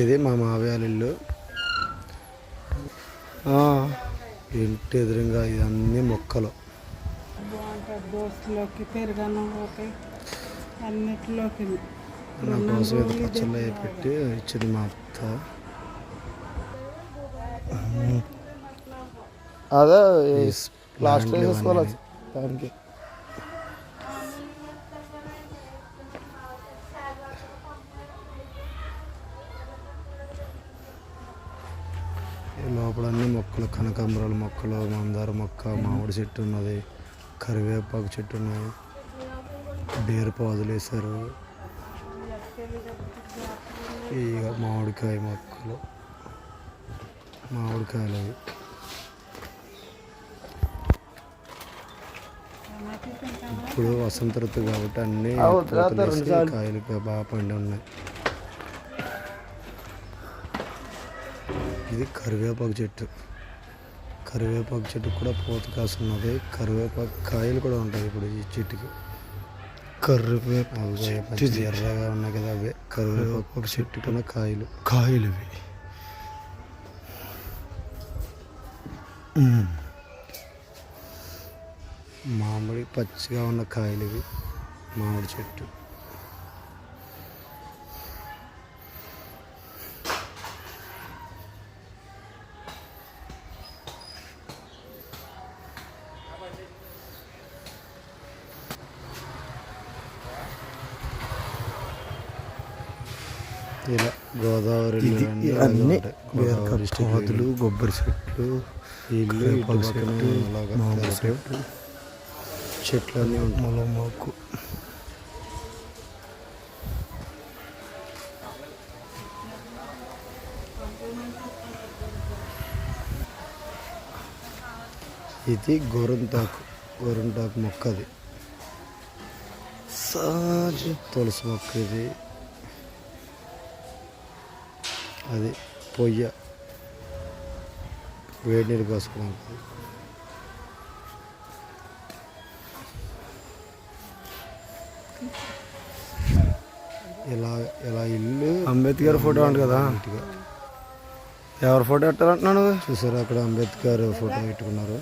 ఇది మా మావయ్య ఇల్లు. ఇంటి ఎదురుగా ఇదన్నీ మొక్కలు. దోస్తులోకి పెరుగన్నంలోకి అన్నిటిలోకి నా కోసం ఇది పచ్చళ్ళు పెట్టి ఇచ్చింది మా అత్త. అదే లాస్ట్ వేసుకోవాలి దానికి. లోపల అన్ని మొక్కలు, కనకాంబరాల మొక్కలు, మందార మొక్క, మామిడి చెట్టు ఉన్నది, కరివేపాకు చెట్టు ఉన్నది, బీరపాదులు వేశారు. ఇక మామిడికాయ మొక్కలు, మామిడికాయలు అవి. ఇప్పుడు వసంత ఋతువు కాబట్టి అన్నీ కాయలు బాగా పండి ఉన్నాయి. ఇది కరివేపాకు చెట్టు. కరివేపాకు చెట్టు కూడా పూత కాస్తున్నది. కరివేపాకు కాయలు కూడా ఉంటాయి ఇప్పుడు ఈ చెట్టుకి. కరివేపాకు ఎర్రగా ఉన్నాయి కదా, అవే కరివేపాకు చెట్టు కన్నా కాయలు. ఇవి మామిడి పచ్చిగా ఉన్న కాయలు ఇవి. మామిడి చెట్టు. ఇలా గోదావరి అన్ని పాదులు, కొబ్బరి చెట్లు, ఇల్లు, మామిడి చెట్టు, చెట్లు అన్నీ ఉంటాయి. మాకు ఇది గోరింటాకు. గోరింటాకు మొక్క. అది తులసి మొక్క. ఇది అది పొయ్య, వేడి నీళ్ళు పోసుకోవడానికి. ఇలా ఇల్లు. అంబేద్కర్ ఫోటో అంట కదా, ఎవరు ఫోటో పెట్టాలంటున్నాను. చూసారు అక్కడ అంబేద్కర్ ఫోటో పెట్టుకున్నారు.